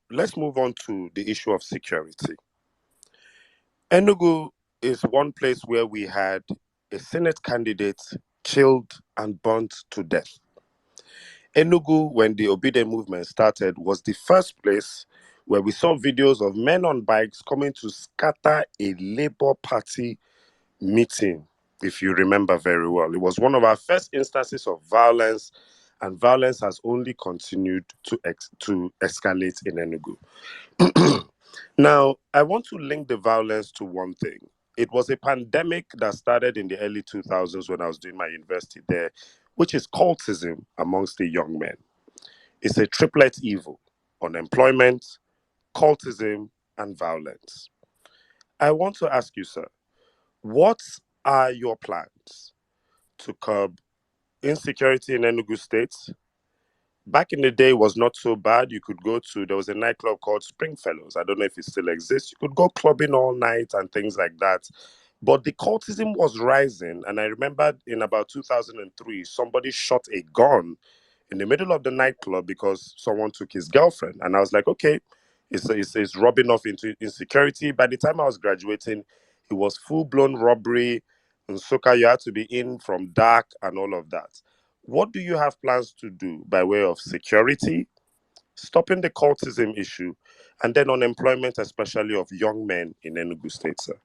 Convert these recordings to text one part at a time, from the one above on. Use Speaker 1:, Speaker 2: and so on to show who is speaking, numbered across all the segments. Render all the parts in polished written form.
Speaker 1: Let's move on to the issue of security. Enugu is one place where we had a Senate candidate killed and burnt to death. Enugu, when the Obide movement started, was the first place where we saw videos of men on bikes coming to scatter a Labour Party meeting, if you remember very well. It was one of our first instances of violence, and violence has only continued to escalate in Enugu. Now, I want to link the violence to one thing. It was a pandemic that started in the early 2000s when I was doing my university there, which is cultism amongst the young men. It's a triplet evil: unemployment, cultism, and violence. I want to ask you, sir, what are your plans to curb insecurity in Enugu State? Back in the day, it was not so bad. You could go to, there was a nightclub called Springfellows. I don't know if it still exists. You could go clubbing all night and things like that. But the cultism was rising. And I remember in about 2003, somebody shot a gun in the middle of the nightclub because someone took his girlfriend. And I was like, okay, it's rubbing off into insecurity. By the time I was graduating, it was full-blown robbery. In Soka, you had to be in from dark and all of that. What do you have plans to do by way of security, stopping the cultism issue, and then unemployment, especially of young men in Enugu State, sir?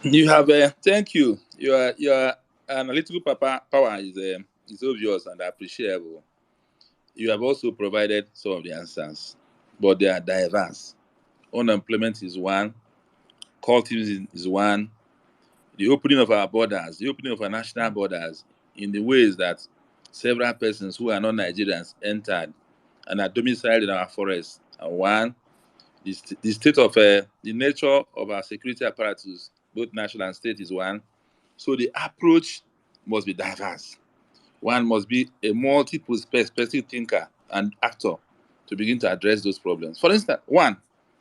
Speaker 2: You have thank you. Your analytical power is obvious and appreciable. You have also provided some of the answers, but they are diverse. Unemployment is one, cultism is one, the opening of our borders, the opening of our national borders in the ways that several persons who are not Nigerians entered and are domiciled in our forests are one. The state of the nature of our security apparatus, both national and state, is one. So the approach must be diverse. One must be a multiple perspective thinker and actor to begin to address those problems. For instance, one,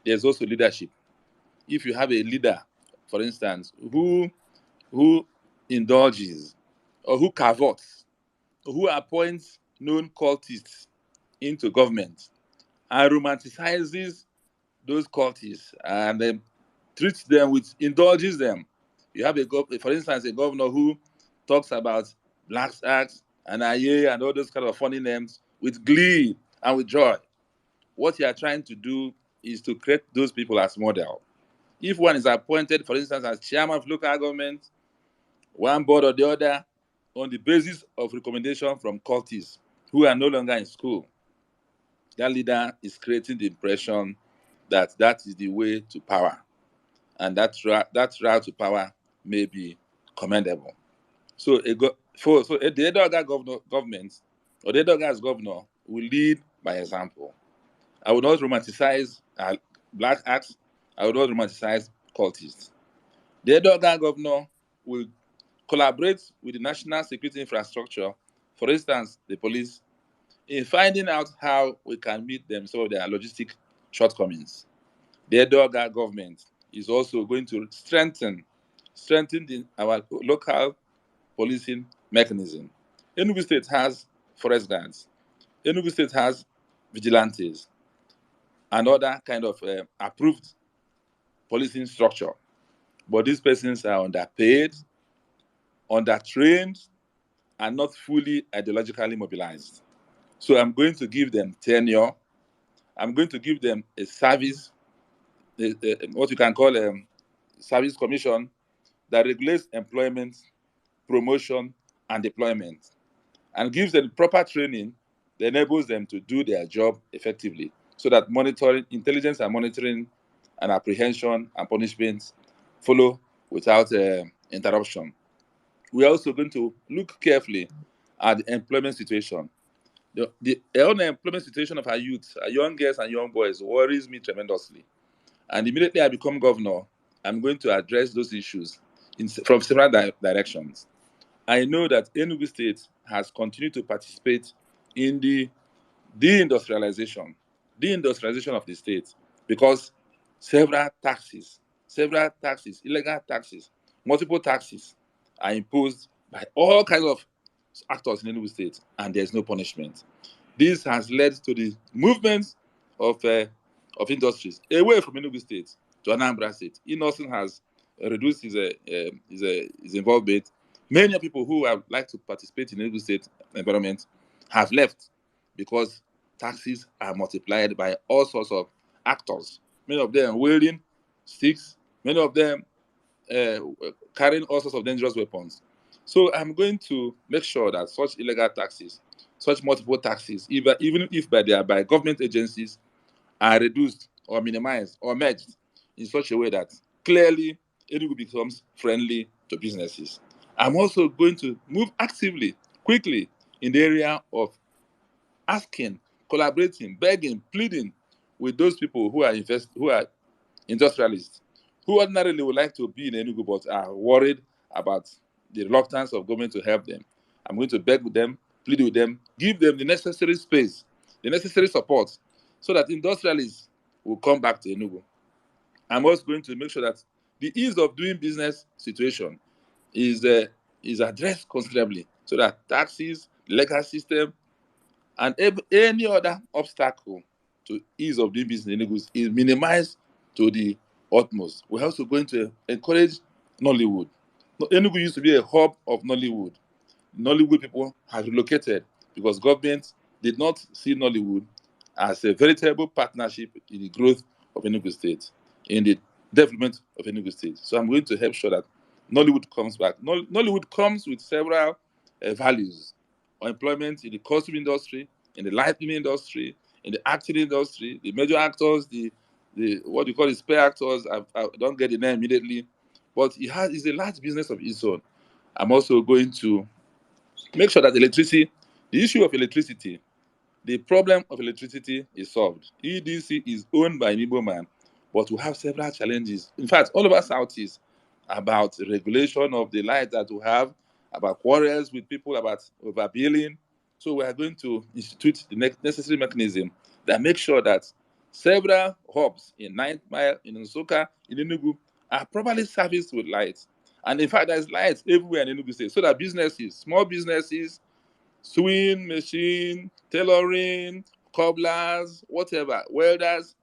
Speaker 2: there's also leadership. If you have a leader, for instance, who indulges or who cavots, who appoints known cultists into government and romanticizes those cultists and treats them with, indulges them. You have for instance, a governor who talks about Black Acts and Aye and all those kind of funny names with glee and with joy. What you are trying to do is to create those people as model. If one is appointed, for instance, as chairman of local government, one board or the other, on the basis of recommendation from cultists who are no longer in school, that leader is creating the impression that that is the way to power, and that route to power may be commendable. So, the Edeoga government or the Edeoga as governor will lead by example. I will not romanticize Black acts. I will not romanticize cultists. The Edeoga governor will collaborate with the national security infrastructure, for instance, the police, in finding out how we can meet them some of their logistic shortcomings. The Edeoga government is also going to strengthen our local policing mechanism. Enugu State has forest guards. Enugu State has vigilantes and other kind of approved policing structure. But these persons are underpaid, undertrained, and not fully ideologically mobilized. So I'm going to give them tenure. I'm going to give them a service, what you can call a service commission that regulates employment, promotion, and deployment, and gives them proper training that enables them to do their job effectively, so that monitoring, intelligence and monitoring and apprehension and punishment follow without interruption. We are also going to look carefully at the employment situation. The unemployment situation of our youth, our young girls and young boys, worries me tremendously. And immediately I become governor, I'm going to address those issues from several directions. I know that Enugu State has continued to participate in the deindustrialization of the state, because several taxes, illegal taxes, multiple taxes are imposed by all kinds of actors in Enugu State, and there's no punishment. This has led to the movement of industries away from Enugu State to Anambra State. Innocent has reduced his involvement. Many people who have like to participate in Enugu State environment have left because taxes are multiplied by all sorts of actors. Many of them wielding sticks. Many of them uh, carrying all sorts of dangerous weapons. So I'm going to make sure that such illegal taxes, such multiple taxes, even if they are by government agencies, are reduced or minimized or merged in such a way that clearly Enugu becomes friendly to businesses. I'm also going to move actively, quickly in the area of asking, collaborating, begging, pleading with those people who are industrialists who ordinarily would like to be in Enugu but are worried about the reluctance of government to help them. I'm going to beg with them, plead with them, give them the necessary space, the necessary support, so that industrialists will come back to Enugu. I'm also going to make sure that the ease of doing business situation is uh, is addressed considerably, so that taxes, legal system, and any other obstacle to ease of doing business in Enugu is minimized to the utmost. We're also going to encourage Nollywood. Enugu used to be a hub of Nollywood. Nollywood people have relocated because government did not see Nollywood as a veritable partnership in the growth of Enugu State, in the development of Enugu State. So I'm going to help sure that Nollywood comes back. Nollywood comes with several values: employment in the costume industry, in the lighting industry, in the acting industry, the major actors, the what you call the spare actors. I don't get the name immediately, but it's a large business of its own. I'm also going to make sure that the issue of electricity, the problem of electricity is solved. EDC is owned by an Igbo man, but we have several challenges. In fact, all over Southeast, about regulation of the light that we have, about quarrels with people, about overbilling. So we are going to institute the necessary mechanism that makes sure that several hubs in Ninth Mile, in Nsukka, in Enugu are properly serviced with lights. And in fact, there's lights everywhere in Enugu State, so that businesses, small businesses, sewing machine, tailoring, cobblers, whatever, welders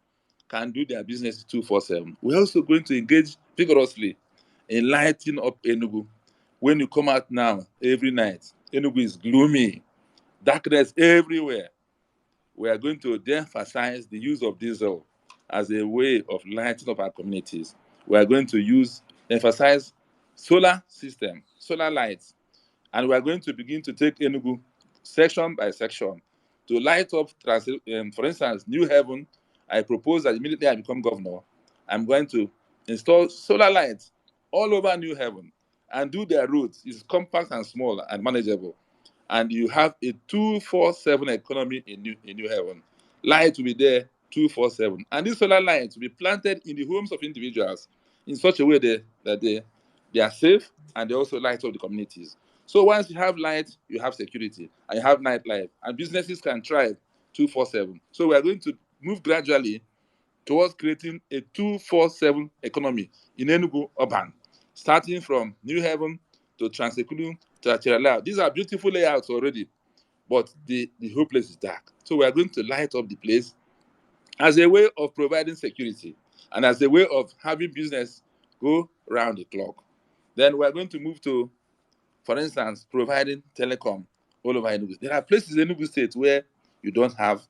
Speaker 2: can do their business 247. We're also going to engage vigorously in lighting up Enugu. When you come out now, every night, Enugu is gloomy, darkness everywhere. We are going to de-emphasize the use of diesel as a way of lighting up our communities. We are going to emphasize solar system, solar lights, and we are going to begin to take Enugu section by section to light up, for instance, New Haven. I propose that immediately I become governor, I'm going to install solar lights all over New Haven and do their roads. It's compact and small and manageable. And you have a 247 economy in New Haven. Light will be there 247. And these solar lights will be planted in the homes of individuals in such a way that they are safe and they also light up the communities. So once you have light, you have security and you have nightlife, and businesses can thrive 247. So we are going to move gradually towards creating a 247 economy in Enugu urban, starting from New Haven to Transekulu to Achirala. These are beautiful layouts already, but the whole place is dark. So we are going to light up the place as a way of providing security and as a way of having business go round the clock. Then we are going to move to, for instance, providing telecom all over Enugu. There are places in Enugu State where you don't have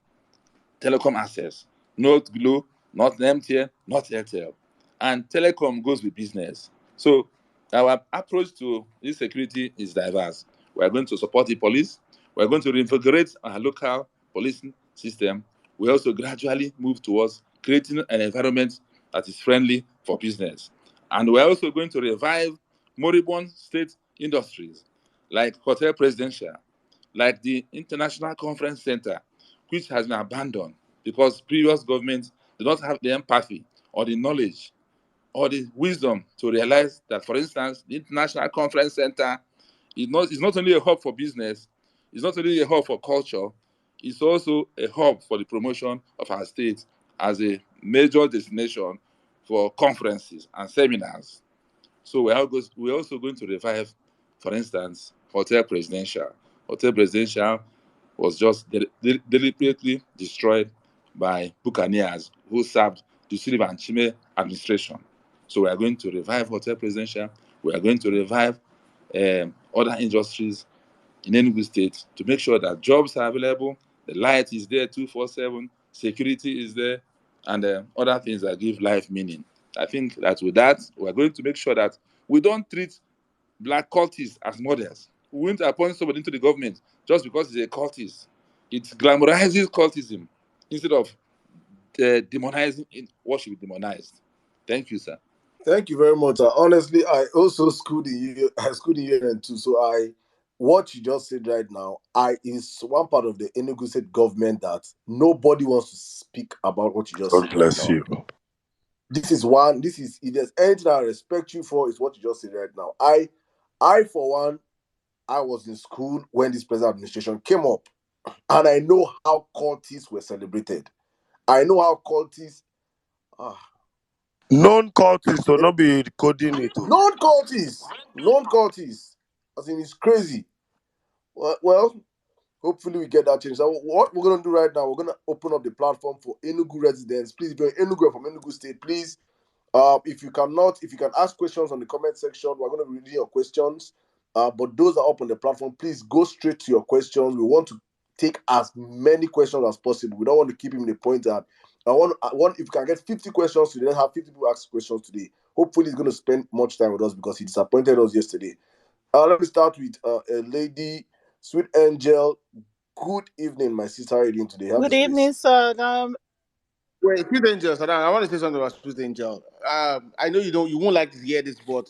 Speaker 2: telecom access, not Glo, not MTN, not Airtel. And telecom goes with business. So our approach to this security is diverse. We are going to support the police. We are going to reinvigorate our local policing system. We also gradually move towards creating an environment that is friendly for business. And we're also going to revive moribund state industries like Hotel Presidential, like the International Conference Center, which has been abandoned because previous governments do not have the empathy or the knowledge or the wisdom to realize that, for instance, the International Conference Center is not only a hub for business, it's not only a hub for culture, it's also a hub for the promotion of our state as a major destination for conferences and seminars. So we're also going to revive, for instance, Hotel Presidential. Hotel Presidential was just deliberately destroyed by buccaneers who served the Sullivan Chime administration. So we are going to revive Hotel Presidential. We are going to revive other industries in Enugu State to make sure that jobs are available, the light is there 247, security is there, and other things that give life meaning. I think that with that, we're going to make sure that we don't treat black cultists as models. We won't appoint somebody into the government just because he's a cultist. It glamorizes cultism instead of demonizing what should be demonized. Thank you, sir.
Speaker 3: Thank you very much. Honestly, I also schooled in you. I schooled in UN too. So what you just said right now, I is one part of the Enugu State government that nobody wants to speak about what you just
Speaker 1: God
Speaker 3: said right
Speaker 1: bless
Speaker 3: now.
Speaker 1: you.
Speaker 3: This is one. This is if there's anything I respect you for, is what you just said right now. I for one, I was in school when this present administration came up, and I know how cultists were celebrated. I know how cultists. Ah,
Speaker 1: Non cultists will not be coding it.
Speaker 3: non-cultists. I think it's crazy. Well, hopefully we get that change. So what we're gonna do right now, we're gonna open up the platform for Enugu residents. Please, if you're in Enugu or from Enugu State, please, if you can ask questions on the comment section. We're gonna be reading your questions. But those are up on the platform. Please go straight to your questions. We want to take as many questions as possible. We don't want to keep him the point that I want if you can get 50 questions today, let's have 50 people ask questions today. Hopefully he's going to spend much time with us because he disappointed us yesterday. Let me start with a lady, Sweet Angel. Good evening, my sister. How are you doing today? Have
Speaker 4: Good
Speaker 3: the
Speaker 4: evening,
Speaker 3: space.
Speaker 4: sir.
Speaker 5: Wait, Sweet Angel, Sadan, I want to say something about Sweet Angel. I know you won't like to hear this, but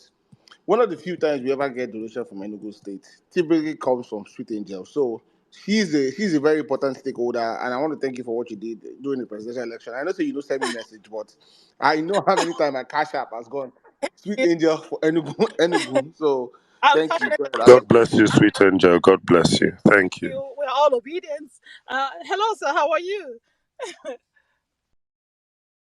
Speaker 5: one of the few times we ever get donation from Enugu State typically comes from Sweet Angel. So she's a very important stakeholder, and I want to thank you for what you did during the presidential election. I know say you don't send me message, but I know how many times my cash app has gone Sweet Angel for Enugu, Enugu. So
Speaker 4: I'll
Speaker 5: thank
Speaker 4: cash
Speaker 5: you.
Speaker 4: it
Speaker 5: Go ahead,
Speaker 1: God
Speaker 5: Alex.
Speaker 1: bless you, sweet angel. God bless you. Thank you.
Speaker 4: you. We're all obedience. Hello, sir. How are you?